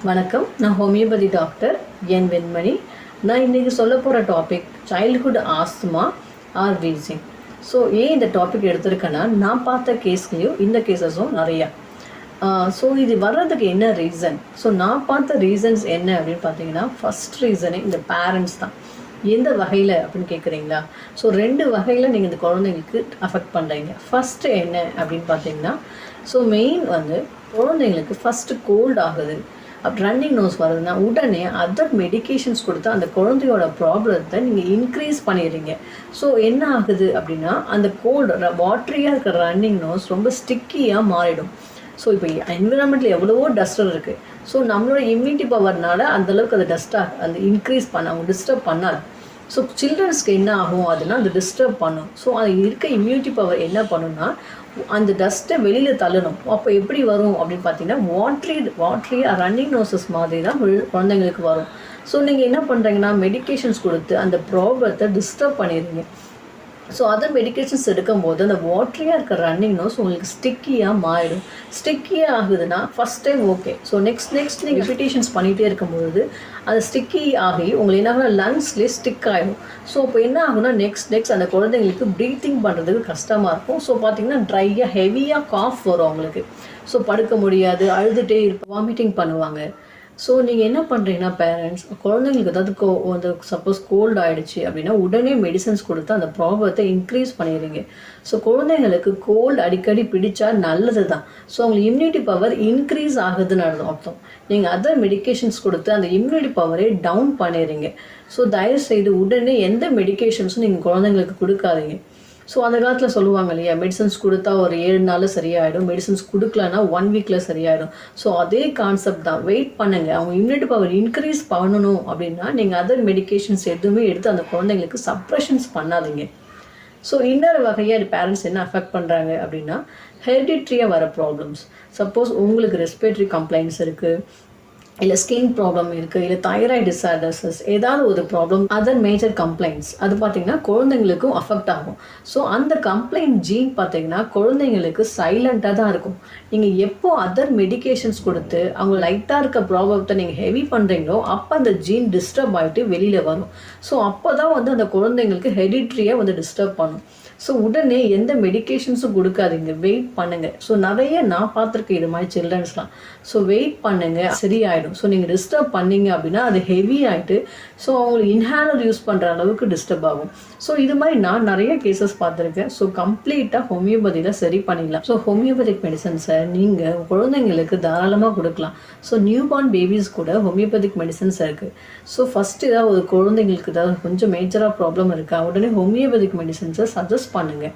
வணக்கம். நான் homeopathy doctor என் வெண்மணி. நான் இன்றைக்கி சொல்ல போகிற topic childhood asthma or wheezing. So ஏன் இந்த டாபிக் எடுத்திருக்கேன்னா, நான் பார்த்த கேஸ்லேயும் இந்த கேசஸும் நிறையா. ஸோ இது வர்றதுக்கு என்ன ரீசன்? ஸோ நான் பார்த்த ரீசன்ஸ் என்ன அப்படின்னு பார்த்தீங்கன்னா, ஃபஸ்ட் ரீசனே இந்த பேரண்ட்ஸ் தான். எந்த வகையில் அப்படின்னு கேட்குறீங்களா? ஸோ 2 வகையில் நீங்கள் இந்த குழந்தைங்களுக்கு அஃபெக்ட் பண்ணுறீங்க. ஃபஸ்ட்டு என்ன அப்படின்னு பார்த்தீங்கன்னா, ஸோ மெயின் குழந்தைங்களுக்கு ஃபஸ்ட்டு கோல்ட் ஆகுது, ரன்னிங் நோஸ் வருதுன்னா உடனே அதர் மெடிக்கேஷன்ஸ் கொடுத்து அந்த குழந்தையோட ப்ராப்ளத்தை நீங்கள் இன்க்ரீஸ் பண்ணிடுறீங்க. ஸோ என்ன ஆகுது அப்படின்னா, அந்த கோல்டு வாட்டரியாக இருக்கிற ரன்னிங் நோஸ் ரொம்ப ஸ்டிக்கியாக மாறிடும். ஸோ இப்போ என்விரான்மெண்ட்டில் எவ்வளவோ டஸ்டர் இருக்குது. ஸோ நம்மளோட இம்யூனிட்டி பவர்னால அந்தளவுக்கு அந்த டஸ்ட்டாக அந்த இன்க்ரீஸ் பண்ண அவங்க டிஸ்டர்ப் பண்ணாது. ஸோ சில்ட்ரன்ஸ்க்கு என்ன ஆகும் அதுனா அந்த டிஸ்டர்ப் பண்ணும். ஸோ அது இருக்க இம்யூனிட்டி பவர் என்ன பண்ணுன்னா, அந்த டஸ்ட்டை வெளியில் தள்ளணும். அப்போ எப்படி வரும் அப்படின்னு பார்த்தீங்கன்னா, வாட்ரி ரன்னிங் நோசஸ் மாதிரி தான் குழந்தைங்களுக்கு வரும். ஸோ நீங்கள் என்ன பண்ணுறீங்கன்னா, மெடிக்கேஷன்ஸ் கொடுத்து அந்த ப்ராப்ளத்தை டிஸ்டர்ப் பண்ணிடுறீங்க. ஸோ அதர் மெடிக்கேஷன்ஸ் எடுக்கும்போது அந்த வாட்டரியாக இருக்கிற ரன்னிங் நோஸ் உங்களுக்கு ஸ்டிக்கியாக மாறிடும். ஸ்டிக்கியாக ஆகுதுன்னா first time okay. So next நீங்கள் ரிப்பீட்டேஷன்ஸ் பண்ணிகிட்டே இருக்கும்போது அது ஸ்டிக்கி ஆகி உங்களுக்கு என்ன ஆகுனா லங்ஸ்லேயே ஸ்டிக் ஆகிடும். ஸோ இப்போ என்ன ஆகுனா நெக்ஸ்ட் அந்த குழந்தைங்களுக்கு ப்ரீத்திங் பண்ணுறதுக்கு கஷ்டமாக இருக்கும். ஸோ பார்த்திங்கன்னா ட்ரையாக ஹெவியாக காஃப் வரும் அவங்களுக்கு. ஸோ படுக்க முடியாது, அழுதுகிட்டே வாமிட்டிங் பண்ணுவாங்க. ஸோ நீங்கள் என்ன பண்ணுறீங்கன்னா, பேரண்ட்ஸ் குழந்தைங்களுக்கு ஏதாவது சப்போஸ் கோல்டு ஆகிடுச்சு அப்படின்னா உடனே மெடிசன்ஸ் கொடுத்து அந்த ப்ராப்ளத்தை இன்க்ரீஸ் பண்ணிடுறீங்க. ஸோ குழந்தைங்களுக்கு கோல்டு அடிக்கடி பிடிச்சா நல்லது தான். ஸோ அவங்களுக்கு இம்யூனிட்டி பவர் இன்க்ரீஸ் ஆகுதுன்னு அர்த்தம். நீங்கள் அதர் மெடிக்கேஷன்ஸ் கொடுத்து அந்த இம்யூனிட்டி பவரை டவுன் பண்ணிடுறீங்க. ஸோ தயவுசெய்து உடனே எந்த மெடிக்கேஷன்ஸும் நீங்கள் குழந்தைங்களுக்கு கொடுக்காதீங்க. ஸோ அந்த காலத்தில் சொல்லுவாங்க இல்லையா, மெடிசன்ஸ் கொடுத்தா ஒரு 7 நாளில் சரியாயிடும், மெடிசன்ஸ் கொடுக்கலன்னா 1 வீக்கில் சரியாயிடும். ஸோ அதே கான்செப்ட் தான். வெயிட் பண்ணுங்கள். அவங்க இம்யூனிட்டி பவர் இன்க்ரீஸ் பண்ணணும் அப்படின்னா நீங்கள் அதர் மெடிக்கேஷன்ஸ் எதுவுமே எடுத்து அந்த குழந்தைங்களுக்கு சப்ரெஷன்ஸ் பண்ணாதீங்க. ஸோ இன்னொரு வகையாக பேரண்ட்ஸ் என்ன அஃபெக்ட் பண்ணுறாங்க அப்படின்னா, ஹெரிடிட்ரியாக வர ப்ராப்ளம்ஸ். சப்போஸ் உங்களுக்கு ரெஸ்பிரேட்டரி கம்ப்ளைண்ட்ஸ் இருக்குது, இல்லை ஸ்கின் ப்ராப்ளம் இருக்குது, இல்லை தைராய்டு டிஸார்டர்ஸஸ், ஏதாவது ஒரு ப்ராப்ளம், அதர் மேஜர் கம்ப்ளைண்ட்ஸ், அது பார்த்திங்கன்னா குழந்தைங்களுக்கும் அஃபெக்ட் ஆகும். ஸோ அந்த கம்ப்ளைண்ட் ஜீன் பார்த்திங்கன்னா குழந்தைங்களுக்கு சைலண்ட்டாக தான் இருக்கும். நீங்கள் எப்போ அதர் மெடிக்கேஷன்ஸ் கொடுத்து அவங்க லைட்டாக இருக்க ப்ராப்ளத்தை நீங்கள் ஹெவி பண்ணுறீங்களோ அப்போ அந்த ஜீன் டிஸ்டர்ப் ஆகிட்டு வெளியில் வரும். ஸோ அப்போ தான் அந்த குழந்தைங்களுக்கு ஹெரிடிட்ரியாக டிஸ்டர்ப் பண்ணும். ஸோ உடனே எந்த மெடிக்கேஷன்ஸும் கொடுக்காதீங்க, வெயிட் பண்ணுங்கள். ஸோ நிறைய நான் பார்த்துருக்கேன் இது மாதிரி சில்ட்ரன்ஸ்லாம். ஸோ வெயிட் பண்ணுங்கள், சரியாயிடும். ஸோ நீங்கள் டிஸ்டர்ப் பண்ணீங்க அப்படின்னா அது ஹெவி ஆகிட்டு ஸோ அவங்களுக்கு இன்ஹேலர் யூஸ் பண்ணுற அளவுக்கு டிஸ்டர்ப் ஆகும். ஸோ இது மாதிரி நான் நிறைய கேசஸ் பார்த்துருக்கேன். ஸோ கம்ப்ளீட்டாக ஹோமியோபதியில் சரி பண்ணிடலாம். ஸோ ஹோமியோபதிக் மெடிசன்ஸை நீங்கள் குழந்தைங்களுக்கு தாராளமாக கொடுக்கலாம். ஸோ நியூ பார்ன் பேபிஸ் கூட ஹோமியோபதிக் மெடிசன்ஸ் இருக்குது. ஸோ ஃபஸ்ட்டு ஏதாவது ஒரு குழந்தைங்களுக்கு ஏதாவது கொஞ்சம் மேஜராக ப்ராப்ளம் இருக்கா, உடனே ஹோமியோபதிக் மெடிசன்ஸை சஜஸ்ட் பண்ணுங்க.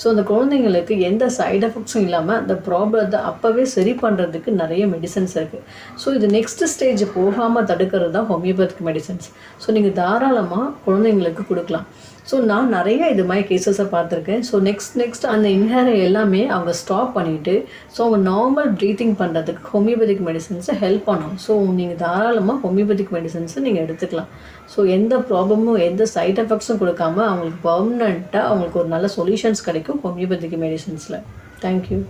ஸோ அந்த குழந்தைங்களுக்கு எந்த சைட் எஃபெக்ட்ஸும் இல்லாமல் அந்த ப்ராப்ளத்தை அப்போவே சரி பண்ணுறதுக்கு நிறைய மெடிசன்ஸ் இருக்குது. ஸோ இது நெக்ஸ்ட் ஸ்டேஜ் போகாமல் தடுக்கிறது தான் ஹோமியோபதிக் மெடிசன்ஸ். ஸோ நீங்கள் தாராளமாக குழந்தைங்களுக்கு கொடுக்கலாம். ஸோ நான் நிறைய இது மாதிரி கேசஸை பார்த்துருக்கேன். ஸோ நெக்ஸ்ட் அந்த இன்ஹேலர் எல்லாமே அவங்க ஸ்டாப் பண்ணிவிட்டு ஸோ அவங்க நார்மல் ப்ரீத்திங் பண்ணுறதுக்கு ஹோமியோபதிக் மெடிசன்ஸை ஹெல்ப் பண்ணும். ஸோ நீங்கள் தாராளமாக ஹோமியோபதிக் மெடிசன்ஸை நீங்கள் எடுத்துக்கலாம். ஸோ எந்த ப்ராப்ளமும் எந்த சைட் எஃபெக்ட்ஸும் கொடுக்காம அவங்களுக்கு பர்மனெண்ட்டாக அவங்களுக்கு ஒரு நல்ல சொல்யூஷன்ஸ் கிடைக்கும் ஹோமியோபதிக் மெடிசன்ஸில். தேங்க்யூ.